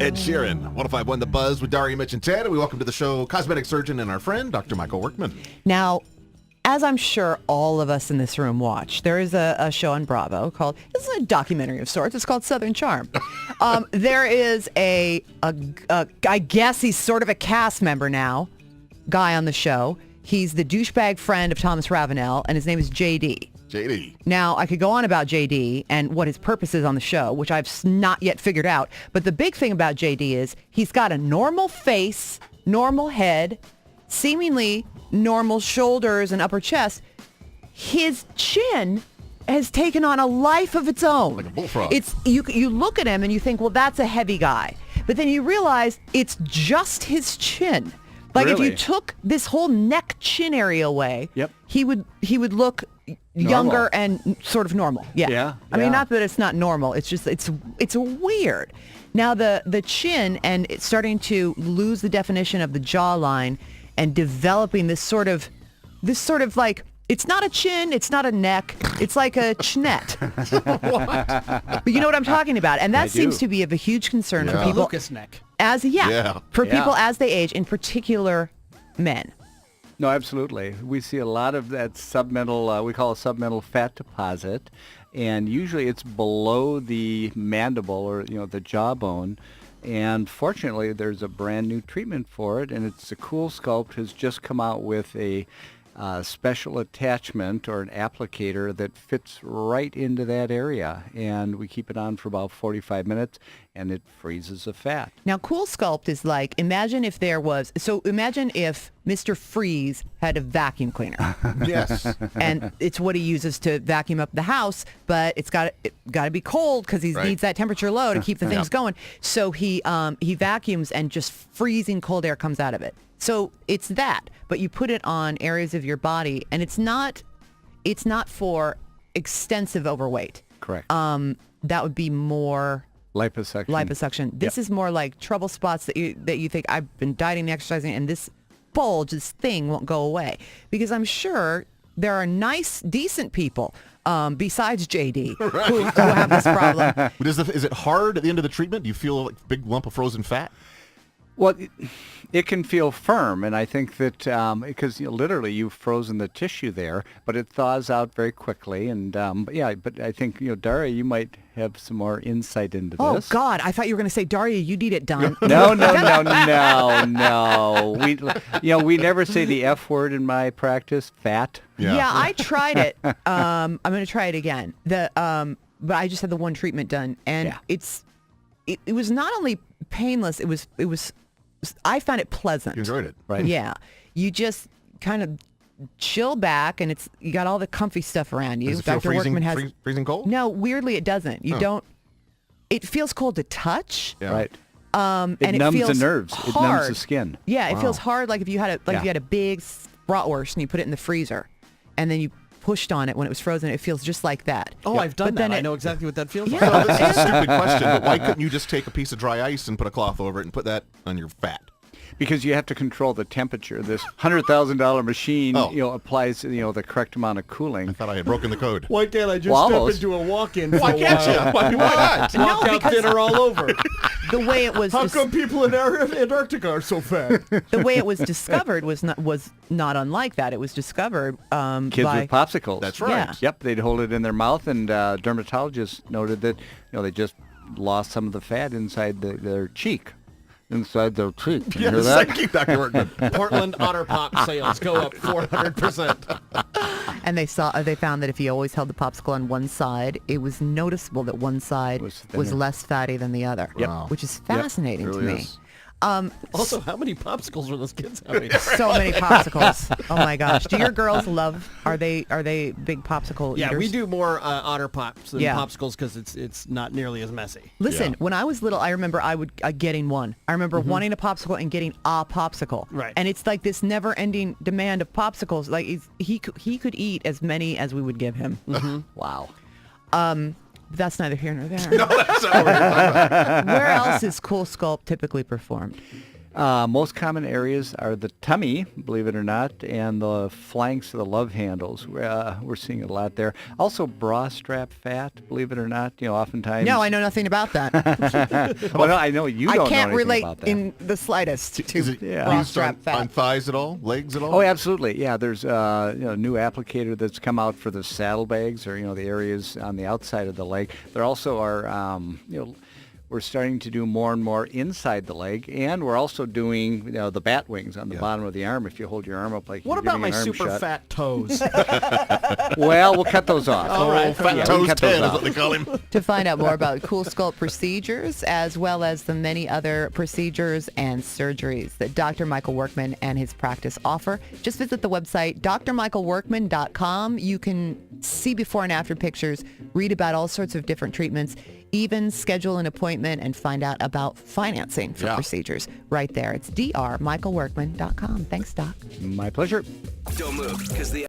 Ed Sheeran, 105.1 The Buzz with Daria, Mitch, and Ted. And we welcome to the show cosmetic surgeon and our friend, Dr. Michael Workman. Now, as I'm sure all of us in this room watch, there is a show on Bravo called, it's a documentary of sorts, it's called Southern Charm. There is I guess he's sort of a cast member now, guy on the show. He's the douchebag friend of Thomas Ravenel, and his name is JD. JD. Now, I could go on about JD and what his purpose is on the show, which I've not yet figured out. But the big thing about JD is he's got a normal face, normal head, seemingly normal shoulders and upper chest. His chin has taken on a life of its own. Like a bullfrog. You look at him and you think, well, that's a heavy guy. But then you realize it's just his chin. Like Really? if you took this whole neck chin area away, Yep. he would look younger and sort of normal. Yeah. Yeah, I mean, yeah. not that it's not normal. It's just it's weird. Now the chin and it's starting to lose the definition of the jawline and developing this sort of like, it's not a chin, it's not a neck, it's like a chinette. What? But you know what I'm talking about, and that I seems do. to be of a huge concern for Yeah. people Lucas neck. for Yeah. people as they age, in particular men. No, absolutely. We see a lot of that submental, we call it submental fat deposit, and usually it's below the mandible or, the jawbone. And fortunately, there's a brand new treatment for it, and it's the Coolsculpt has just come out with a special attachment or an applicator that fits right into that area. And we keep it on for about 45 minutes, and it freezes the fat. Now, Coolsculpt is like, imagine if Mr. Freeze had a vacuum cleaner. Yes. And it's what he uses to vacuum up the house, but it got to be cold because he Right. needs that temperature low to keep the things going. So he vacuums and just freezing cold air comes out of it. So it's that, but you put it on areas of your body, and it's not for extensive overweight. Correct. That would be more Liposuction. This is more like trouble spots that you think, I've been dieting, exercising, and this bulge, this thing won't go away. Because I'm sure there are nice, decent people besides JD who have this problem. But is it hard at the end of the treatment? Do you feel like a big lump of frozen fat? Well, it can feel firm, and I think that because literally you've frozen the tissue there, but it thaws out very quickly. And but I think Daria, you might have some more insight into Oh this. God, I thought you were going to say, Daria, you need it done. No. We never say the F word in my practice. Fat. Yeah, I tried it. I'm going to try it again. But I just had the one treatment done, and Yeah. it was not only painless. It was. I found it pleasant. You enjoyed it. Right. Yeah. You just kind of chill back, and you got all the comfy stuff around you. Does it feel Dr. freezing, Workman has freezing cold? No, weirdly it doesn't. You don't. It feels cold to touch. Yeah. Right. And It numbs feels the nerves. It numbs hard. the skin. Yeah, it Wow. feels hard, like if you had a big bratwurst and you put it in the freezer, and then you pushed on it when it was frozen. It feels just like that. Oh, I've done But that. then I it- know exactly what that feels Yeah. like. Well, this is a stupid question, but why couldn't you just take a piece of dry ice and put a cloth over it and put that on your fat? Because you have to control the temperature. This $100,000 machine, applies the correct amount of cooling. I thought I had broken the code. Why can't I just Well, step almost. into a walk-in for Why a can't while? you? Why not? No, Walk out because- dinner all over. The way it was How come people in Antarctica are so fat? the way it was discovered was not unlike that. It was discovered Kids by with popsicles. That's right. Yeah. Yep, they'd hold it in their mouth, and dermatologists noted that they just lost some of the fat inside their cheek. Inside their cheek. Can you hear Yes, that? thank you, Dr. Workman. Portland Otter Pop sales go up 400%. And they found that if you always held the popsicle on one side, it was noticeable that one side Was was thinner. less fatty than the other. Wow. Which is fascinating to Really me. is. Also, how many popsicles are those kids having? So many popsicles. Oh my gosh. Do your girls are they big popsicle Yeah, eaters? we do more Otter Pops than Yeah. popsicles because it's not nearly as messy. Listen, Yeah. when I was little, I remember I would getting one. I remember wanting a popsicle and getting a popsicle. Right. And it's like this never-ending demand of popsicles. Like he could eat as many as we would give him. Wow. But that's neither here nor there. No, that's not what we're talking about. Where else is Coolsculpt typically performed? Most common areas are the tummy, believe it or not, and the flanks of the love handles. We're seeing a lot there. Also, bra strap fat, believe it or not. Oftentimes. No, I know nothing about that. Well, no, I know you don't I know can't anything relate about that. in the slightest to Is it bra used strap on fat. thighs at all? Legs at all? Oh, absolutely. Yeah, there's a new applicator that's come out for the saddlebags, or the areas on the outside of the leg. There also are, we're starting to do more and more inside the leg, and we're also doing the bat wings on the bottom of the arm. If you hold your arm up like What you're about giving my an arm super shot. fat toes? Well, we'll cut those off. All right. Fat Yeah, we toes cut those 10 is off. what they call him. To find out more about Coolsculpt procedures, as well as the many other procedures and surgeries that Dr. Michael Workman and his practice offer, just visit the website drmichaelworkman.com. You can see before and after pictures, read about all sorts of different treatments, even schedule an appointment and find out about financing for procedures right there. It's drmichaelworkman.com. Thanks, Doc. My pleasure. Don't move, because the